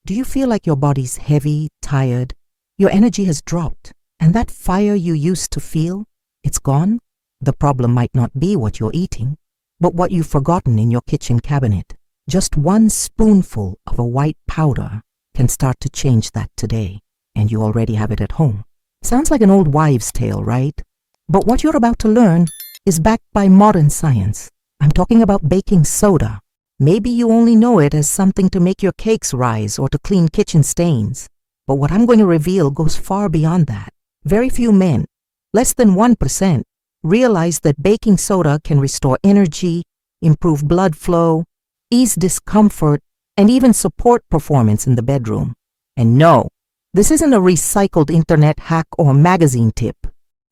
Do you feel like your body's heavy, tired, your energy has dropped, and that fire you used to feel, it's gone? The problem might not be what you're eating, but what you've forgotten in your kitchen cabinet. Just one spoonful of a white powder can start to change that today, and you already have it at home. Sounds like an old wives' tale, right? But what you're about to learn is backed by modern science. I'm talking about baking soda. Maybe you only know it as something to make your cakes rise or to clean kitchen stains. But what I'm going to reveal goes far beyond that. Very few men, less than 1%, realize that baking soda can restore energy, improve blood flow, ease discomfort, and even support performance in the bedroom. And no, this isn't a recycled internet hack or magazine tip.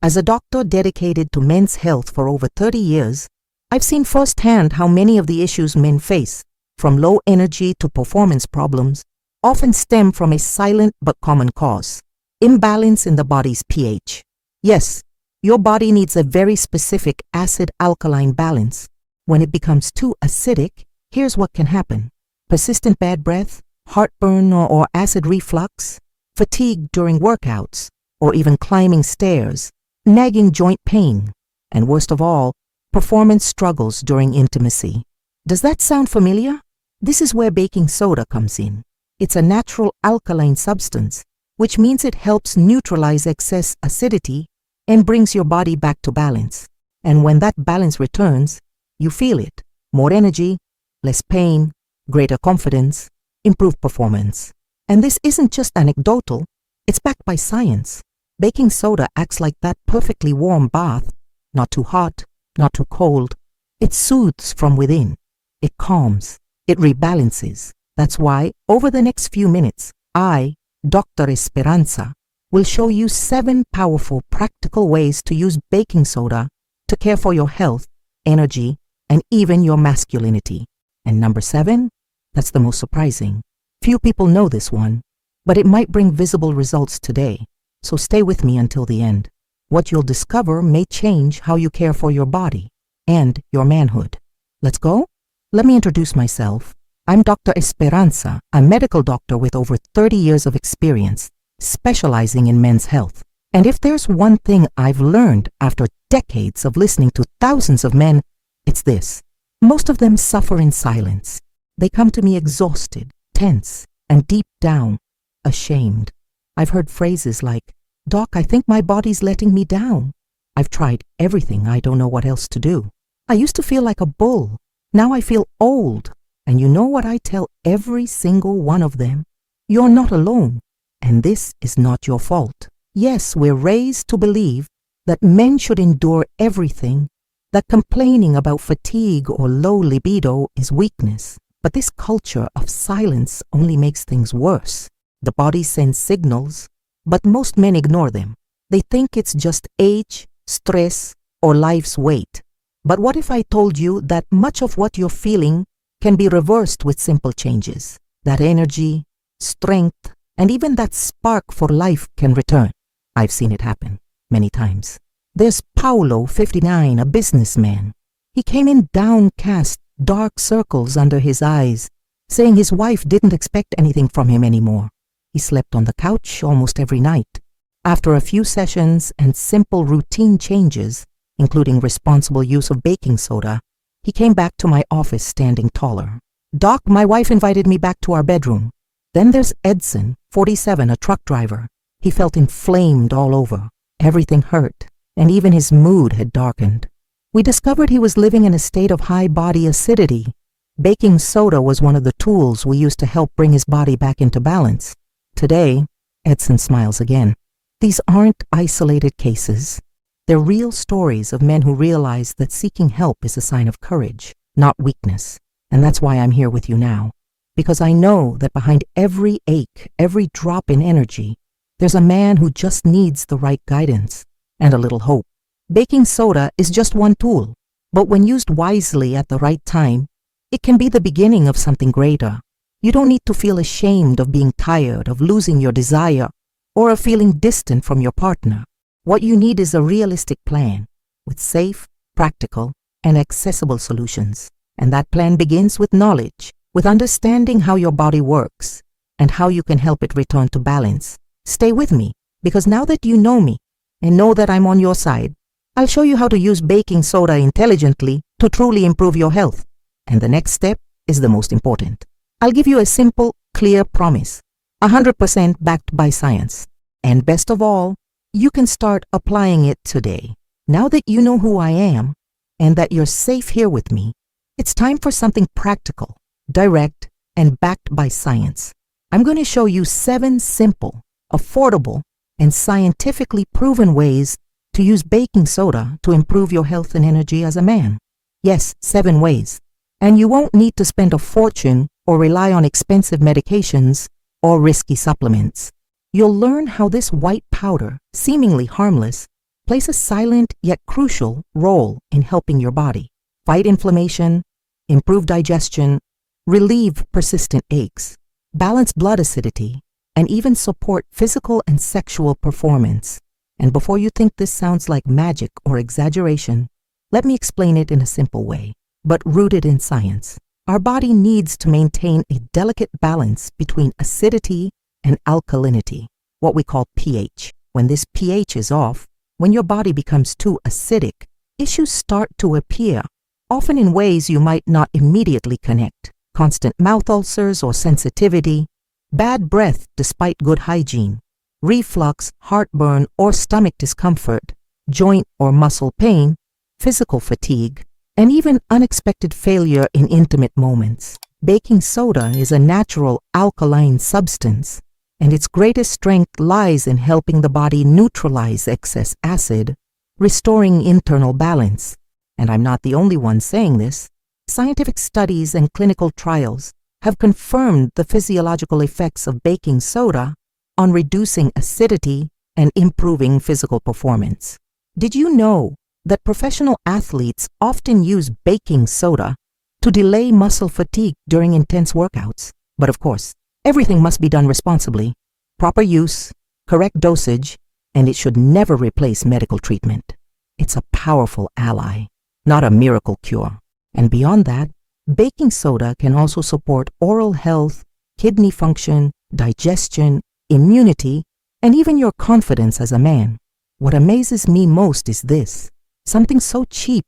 As a doctor dedicated to men's health for over 30 years, I've seen firsthand how many of the issues men face, from low energy to performance problems, often stem from a silent but common cause: imbalance in the body's pH. Yes, your body needs a very specific acid-alkaline balance. When it becomes too acidic, here's what can happen: persistent bad breath, heartburn or acid reflux, fatigue during workouts, or even climbing stairs, nagging joint pain, and worst of all, performance struggles during intimacy. Does that sound familiar? This is where baking soda comes in. It's a natural alkaline substance, which means it helps neutralize excess acidity and brings your body back to balance. And when that balance returns, you feel it: more energy, less pain, greater confidence, improved performance. And this isn't just anecdotal, it's backed by science. Baking soda acts like that perfectly warm bath, not too hot, not too cold. It soothes from within. It calms. It rebalances. That's why, over the next few minutes, I, Dr. Esperanza, will show you 7 powerful, practical ways to use baking soda to care for your health, energy, and even your masculinity. And number 7, that's the most surprising. Few people know this one, but it might bring visible results today. So stay with me until the end. What you'll discover may change how you care for your body and your manhood. Let's go? Let me introduce myself. I'm Dr. Esperanza, a medical doctor with over 30 years of experience, specializing in men's health. And if there's one thing I've learned after decades of listening to thousands of men, it's this: most of them suffer in silence. They come to me exhausted, tense, and deep down, ashamed. I've heard phrases like, "Doc, I think my body's letting me down. I've tried everything. I don't know what else to do. I used to feel like a bull. Now I feel old." And you know what I tell every single one of them? You're not alone, and this is not your fault. Yes, we're raised to believe that men should endure everything, that complaining about fatigue or low libido is weakness. But this culture of silence only makes things worse. The body sends signals, but most men ignore them. They think it's just age, stress, or life's weight. But what if I told you that much of what you're feeling can be reversed with simple changes? That energy, strength, and even that spark for life can return. I've seen it happen many times. There's Paulo, 59, a businessman. He came in downcast, dark circles under his eyes, saying his wife didn't expect anything from him anymore. He slept on the couch almost every night. After a few sessions and simple routine changes, including responsible use of baking soda, he came back to my office standing taller. "Doc, my wife invited me back to our bedroom." Then there's Edson, 47, a truck driver. He felt inflamed all over. Everything hurt, and even his mood had darkened. We discovered he was living in a state of high body acidity. Baking soda was one of the tools we used to help bring his body back into balance. Today, Edson smiles again. These aren't isolated cases. They're real stories of men who realize that seeking help is a sign of courage, not weakness. And that's why I'm here with you now. Because I know that behind every ache, every drop in energy, there's a man who just needs the right guidance and a little hope. Baking soda is just one tool, but when used wisely at the right time, it can be the beginning of something greater. You don't need to feel ashamed of being tired, of losing your desire, or of feeling distant from your partner. What you need is a realistic plan with safe, practical, and accessible solutions. And that plan begins with knowledge, with understanding how your body works, and how you can help it return to balance. Stay with me, because now that you know me and know that I'm on your side, I'll show you how to use baking soda intelligently to truly improve your health. And the next step is the most important. I'll give you a simple, clear promise, 100% backed by science. And best of all, you can start applying it today. Now that you know who I am and that you're safe here with me, it's time for something practical, direct, and backed by science. I'm going to show you 7 simple, affordable, and scientifically proven ways to use baking soda to improve your health and energy as a man. Yes, 7 ways. And you won't need to spend a fortune or rely on expensive medications or risky supplements. You'll learn how this white powder, seemingly harmless, plays a silent yet crucial role in helping your body fight inflammation, improve digestion, relieve persistent aches, balance blood acidity, and even support physical and sexual performance. And before you think this sounds like magic or exaggeration, let me explain it in a simple way, but rooted in science. Our body needs to maintain a delicate balance between acidity and alkalinity, what we call pH. When this pH is off, when your body becomes too acidic, issues start to appear, often in ways you might not immediately connect. Constant mouth ulcers or sensitivity, bad breath despite good hygiene, reflux, heartburn, or stomach discomfort, joint or muscle pain, physical fatigue, and even unexpected failure in intimate moments. Baking soda is a natural alkaline substance, and its greatest strength lies in helping the body neutralize excess acid, restoring internal balance. And I'm not the only one saying this. Scientific studies and clinical trials have confirmed the physiological effects of baking soda on reducing acidity and improving physical performance. Did you know that professional athletes often use baking soda to delay muscle fatigue during intense workouts? But of course, everything must be done responsibly, proper use, correct dosage, and it should never replace medical treatment. It's a powerful ally, not a miracle cure. And beyond that, baking soda can also support oral health, kidney function, digestion, immunity, and even your confidence as a man. What amazes me most is this. Something so cheap,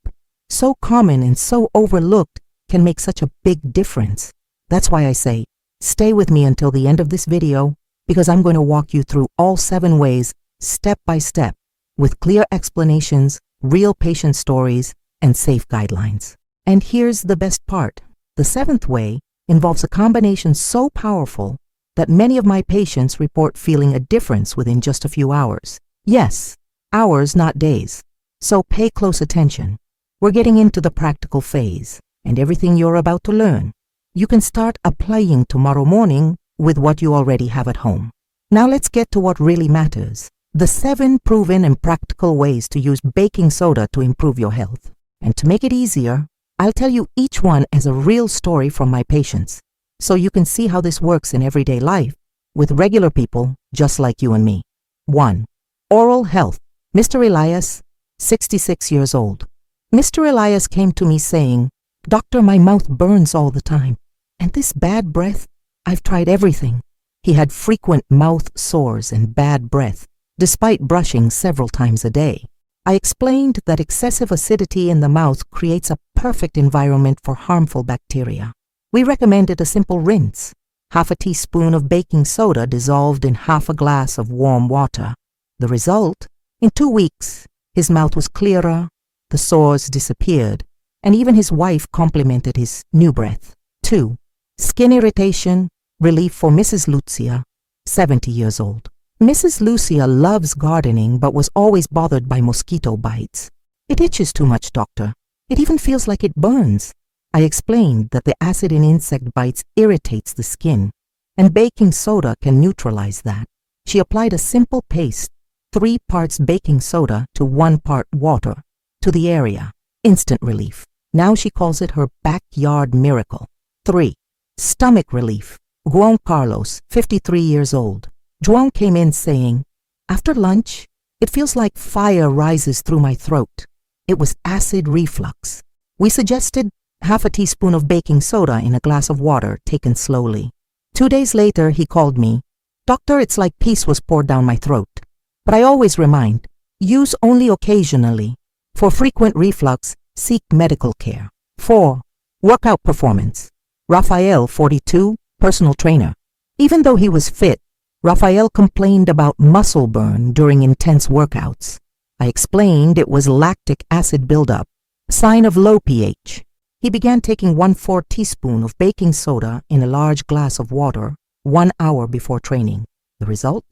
so common, and so overlooked can make such a big difference. That's why I say, stay with me until the end of this video, because I'm going to walk you through all 7 ways, step by step, with clear explanations, real patient stories, and safe guidelines. And here's the best part. The 7th way involves a combination so powerful that many of my patients report feeling a difference within just a few hours. Yes, hours, not days. So pay close attention. We're getting into the practical phase, and everything you're about to learn, you can start applying tomorrow morning with what you already have at home. Now let's get to what really matters. The 7 proven and practical ways to use baking soda to improve your health. And to make it easier, I'll tell you each one as a real story from my patients, so you can see how this works in everyday life with regular people just like you and me. 1. Oral health. Mr. Elias, 66 years old. Mr. Elias came to me saying, "Doctor, my mouth burns all the time, and this bad breath, I've tried everything." He had frequent mouth sores and bad breath, despite brushing several times a day. I explained that excessive acidity in the mouth creates a perfect environment for harmful bacteria. We recommended a simple rinse, half a teaspoon of baking soda dissolved in half a glass of warm water. The result? In 2 weeks, his mouth was clearer, the sores disappeared, and even his wife complimented his new breath. 2. Skin irritation, relief for Mrs. Lucia, 70 years old. Mrs. Lucia loves gardening but was always bothered by mosquito bites. "It itches too much, doctor. It even feels like it burns." I explained that the acid in insect bites irritates the skin, and baking soda can neutralize that. She applied a simple paste, 3 parts baking soda to 1 part water, to the area. Instant relief. Now she calls it her backyard miracle. 3. Stomach relief. Juan Carlos, 53 years old. Juan came in saying, "After lunch, it feels like fire rises through my throat." It was acid reflux. We suggested half a teaspoon of baking soda in a glass of water taken slowly. 2 days later, he called me. Doctor, it's like peace was poured down my throat. But I always remind, use only occasionally. For frequent reflux, seek medical care. 4. Workout performance. Raphael, 42, personal trainer. Even though he was fit, Raphael complained about muscle burn during intense workouts. I explained it was lactic acid buildup, a sign of low pH. He began taking 1/4 teaspoon of baking soda in a large glass of water 1 hour before training. The result?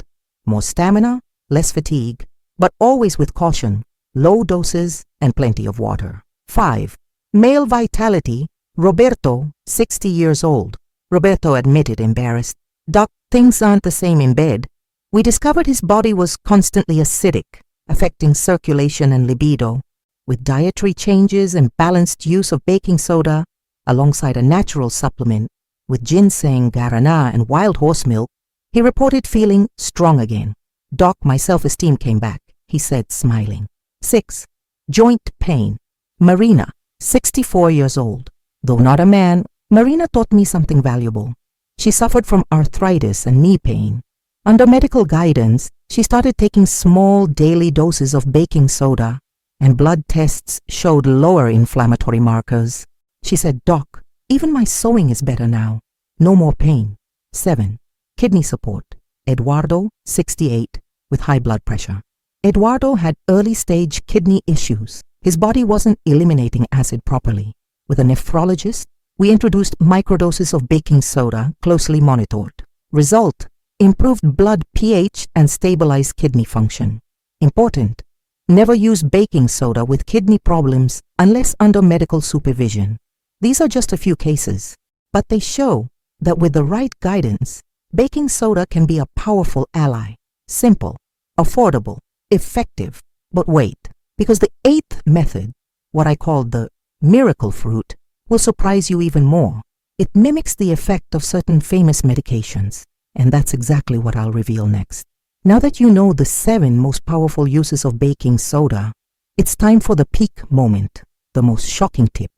More stamina, less fatigue, but always with caution, low doses and plenty of water. 5. Male vitality. Roberto, 60 years old. Roberto admitted embarrassed. Doc, things aren't the same in bed. We discovered his body was constantly acidic, affecting circulation and libido. With dietary changes and balanced use of baking soda, alongside a natural supplement with ginseng, guarana, and wild horse milk, he reported feeling strong again. Doc, my self-esteem came back, he said, smiling. 6. Joint pain. Marina, 64 years old. Though not a man, Marina taught me something valuable. She suffered from arthritis and knee pain. Under medical guidance, she started taking small daily doses of baking soda, and blood tests showed lower inflammatory markers. She said, Doc, even my sewing is better now. No more pain. 7. Kidney support. Eduardo, 68, with high blood pressure. Eduardo had early-stage kidney issues. His body wasn't eliminating acid properly. With a nephrologist, we introduced microdoses of baking soda, closely monitored. Result: improved blood pH and stabilized kidney function. Important: never use baking soda with kidney problems unless under medical supervision. These are just a few cases, but they show that with the right guidance, baking soda can be a powerful ally. Simple, affordable, effective. But wait, because the 8th method, what I call the miracle fruit, will surprise you even more. It mimics the effect of certain famous medications, and that's exactly what I'll reveal next. Now that you know the 7 most powerful uses of baking soda, it's time for the peak moment, the most shocking tip,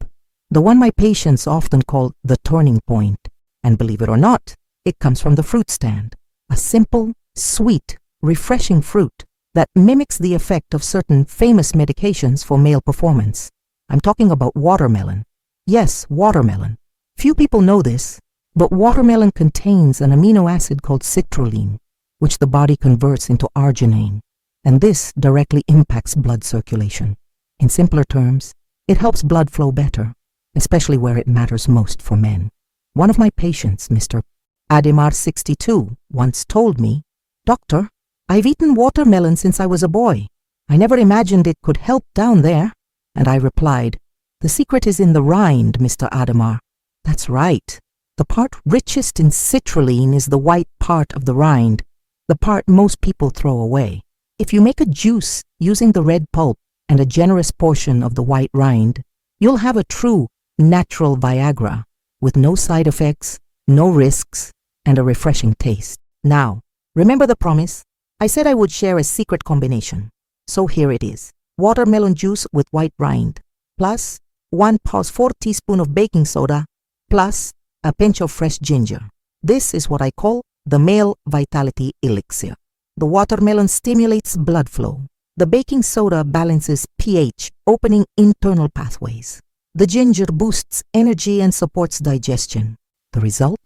the one my patients often call the turning point. And believe it or not, it comes from the fruit stand, a simple, sweet, refreshing fruit that mimics the effect of certain famous medications for male performance. I'm talking about watermelon. Yes, watermelon. Few people know this, but watermelon contains an amino acid called citrulline, which the body converts into arginine, and this directly impacts blood circulation. In simpler terms, it helps blood flow better, especially where it matters most for men. One of my patients, Mr. Ademar, 62, once told me, Doctor, I've eaten watermelon since I was a boy. I never imagined it could help down there. And I replied, the secret is in the rind, Mr. Ademar. That's right. The part richest in citrulline is the white part of the rind, the part most people throw away. If you make a juice using the red pulp and a generous portion of the white rind, you'll have a true natural Viagra with no side effects, no risks, and a refreshing taste. Now, remember the promise? I said I would share a secret combination. So here it is. Watermelon juice with white rind, plus 1/4 teaspoon of baking soda, plus a pinch of fresh ginger. This is what I call the male vitality elixir. The watermelon stimulates blood flow. The baking soda balances pH, opening internal pathways. The ginger boosts energy and supports digestion. The result?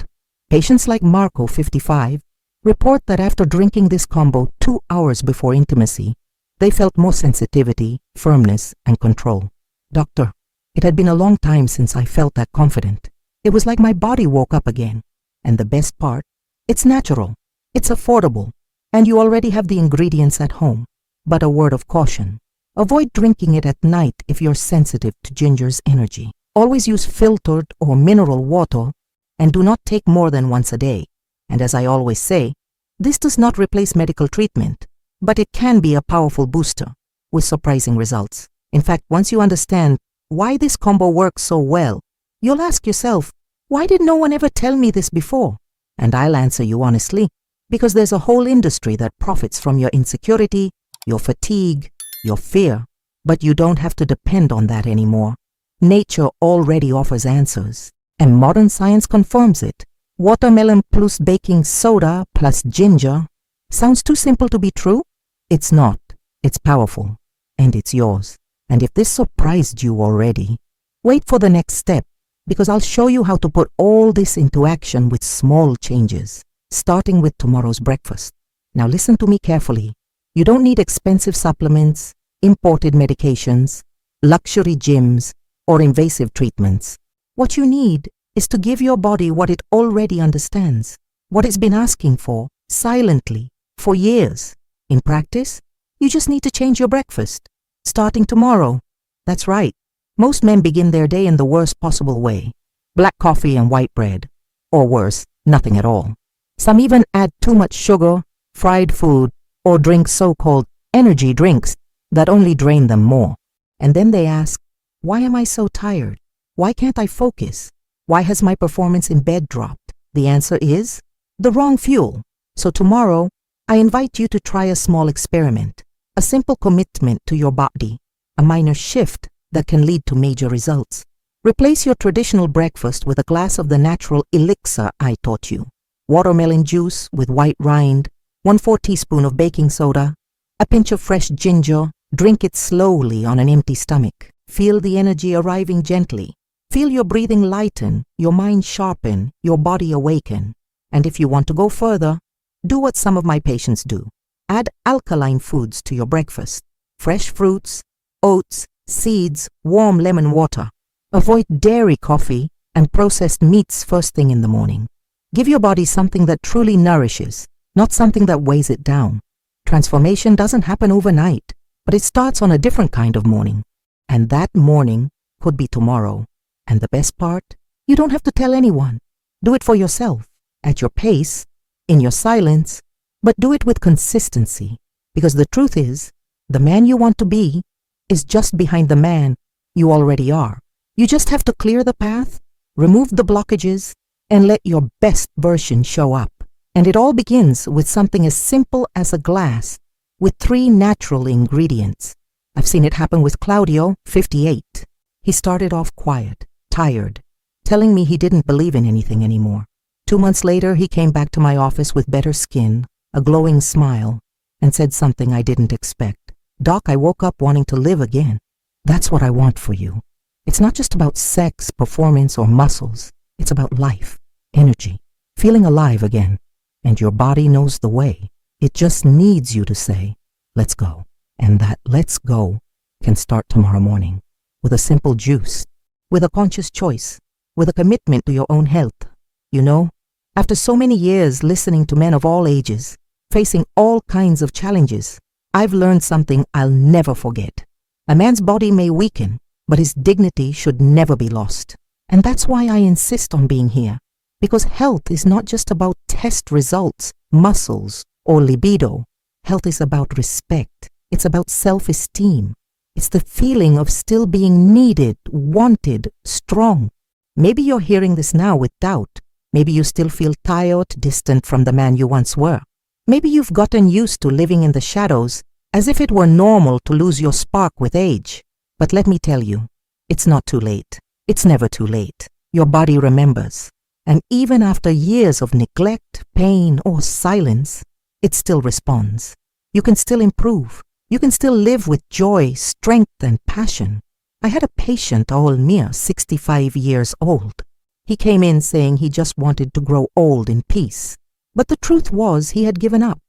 Patients like Marco, 55, report that after drinking this combo 2 hours before intimacy, they felt more sensitivity, firmness, and control. Doctor, it had been a long time since I felt that confident. It was like my body woke up again. And the best part, it's natural, it's affordable, and you already have the ingredients at home. But a word of caution. Avoid drinking it at night if you're sensitive to ginger's energy. Always use filtered or mineral water, and do not take more than once a day. And as I always say, this does not replace medical treatment, but it can be a powerful booster with surprising results. In fact, once you understand why this combo works so well, you'll ask yourself, why did no one ever tell me this before? And I'll answer you honestly, because there's a whole industry that profits from your insecurity, your fatigue, your fear, but you don't have to depend on that anymore. Nature already offers answers, and modern science confirms it. Watermelon plus baking soda plus ginger. Sounds too simple to be true? It's not. It's powerful. And it's yours. And if this surprised you already, wait for the next step, because I'll show you how to put all this into action with small changes, starting with tomorrow's breakfast. Now listen to me carefully. You don't need expensive supplements, imported medications, luxury gyms, or invasive treatments. What you need is to give your body what it already understands, what it's been asking for, silently, for years. In practice, you just need to change your breakfast, starting tomorrow. That's right. Most men begin their day in the worst possible way. Black coffee and white bread. Or worse, nothing at all. Some even add too much sugar, fried food, or drink so-called energy drinks that only drain them more. And then they ask, why am I so tired? Why can't I focus? Why has my performance in bed dropped? The answer is the wrong fuel. So tomorrow, I invite you to try a small experiment, a simple commitment to your body, a minor shift that can lead to major results. Replace your traditional breakfast with a glass of the natural elixir I taught you. Watermelon juice with white rind, 1/4 teaspoon of baking soda, a pinch of fresh ginger. Drink it slowly on an empty stomach. Feel the energy arriving gently. Feel your breathing lighten, your mind sharpen, your body awaken. And if you want to go further, do what some of my patients do. Add alkaline foods to your breakfast. Fresh fruits, oats, seeds, warm lemon water. Avoid dairy coffee and processed meats first thing in the morning. Give your body something that truly nourishes, not something that weighs it down. Transformation doesn't happen overnight, but it starts on a different kind of morning. And that morning could be tomorrow. And the best part, you don't have to tell anyone. Do it for yourself, at your pace, in your silence, but do it with consistency. Because the truth is, the man you want to be is just behind the man you already are. You just have to clear the path, remove the blockages, and let your best version show up. And it all begins with something as simple as a glass with 3 natural ingredients. I've seen it happen with Claudio, 58. He started off quiet, tired, telling me he didn't believe in anything anymore. 2 months later, he came back to my office with better skin, a glowing smile, and said something I didn't expect. Doc, I woke up wanting to live again. That's what I want for you. It's not just about sex, performance, or muscles. It's about life, energy, feeling alive again. And your body knows the way. It just needs you to say, let's go. And that let's go can start tomorrow morning with a simple juice, with a conscious choice, with a commitment to your own health. You know, after so many years listening to men of all ages, facing all kinds of challenges, I've learned something I'll never forget. A man's body may weaken, but his dignity should never be lost. And that's why I insist on being here. Because health is not just about test results, muscles, or libido. Health is about respect. It's about self-esteem. It's the feeling of still being needed, wanted, strong. Maybe you're hearing this now with doubt. Maybe you still feel tired, distant from the man you once were. Maybe you've gotten used to living in the shadows as if it were normal to lose your spark with age. But let me tell you, it's not too late. It's never too late. Your body remembers. And even after years of neglect, pain, or silence, it still responds. You can still improve. You can still live with joy, strength, and passion. I had a patient, Olmir, 65 years old. He came in saying he just wanted to grow old in peace. But the truth was he had given up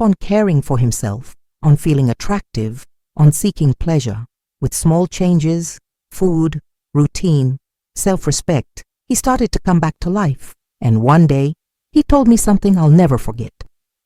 on caring for himself, on feeling attractive, on seeking pleasure. With small changes, food, routine, self-respect, he started to come back to life. And one day, he told me something I'll never forget.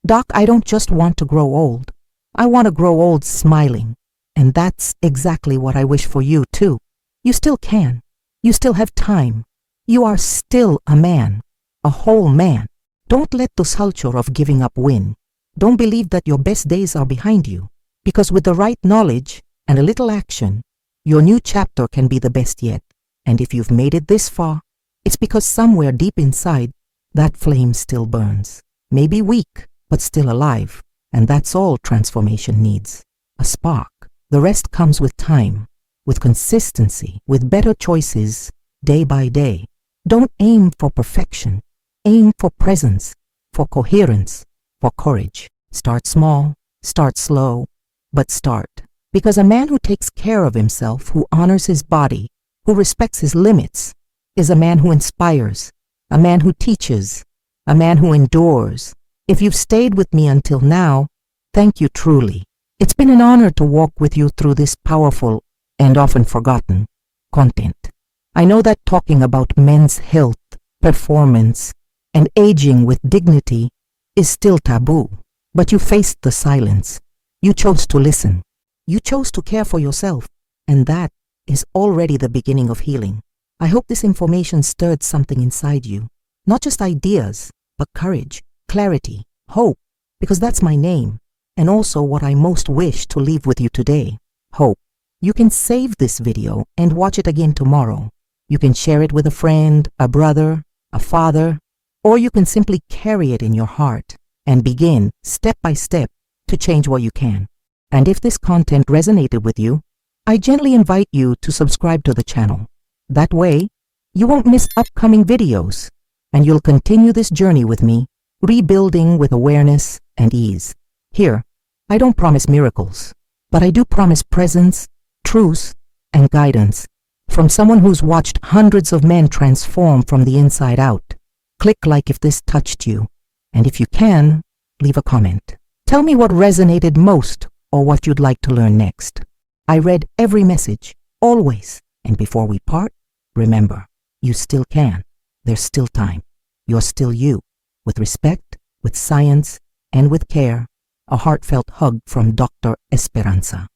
Doc, I don't just want to grow old. I want to grow old smiling. And that's exactly what I wish for you, too. You still can. You still have time. You are still a man, a whole man. Don't let the culture of giving up win. Don't believe that your best days are behind you. Because with the right knowledge and a little action, your new chapter can be the best yet. And if you've made it this far, it's because somewhere deep inside, that flame still burns. Maybe weak, but still alive. And that's all transformation needs. A spark. The rest comes with time, with consistency, with better choices, day by day. Don't aim for perfection. Aim for presence, for coherence, for courage. Start small, start slow, but start. Because a man who takes care of himself, who honors his body, who respects his limits, is a man who inspires, a man who teaches, a man who endures. If you've stayed with me until now, thank you truly. It's been an honor to walk with you through this powerful and often forgotten content. I know that talking about men's health, performance, and aging with dignity is still taboo, but you faced the silence. You chose to listen. You chose to care for yourself, and that is already the beginning of healing. I hope this information stirred something inside you. Not just ideas, but courage, clarity, hope, because that's my name, and also what I most wish to leave with you today, hope. You can save this video and watch it again tomorrow. You can share it with a friend, a brother, a father, or you can simply carry it in your heart and begin, step by step, to change what you can. And if this content resonated with you, I gently invite you to subscribe to the channel. That way, you won't miss upcoming videos, and you'll continue this journey with me, rebuilding with awareness and ease. Here, I don't promise miracles, but I do promise presence, truth, and guidance from someone who's watched hundreds of men transform from the inside out. Click like if this touched you, and if you can, leave a comment. Tell me what resonated most or what you'd like to learn next. I read every message, always, and before we part, remember, you still can. There's still time. You're still you. With respect, with science, and with care, a heartfelt hug from Dr. Esperanza.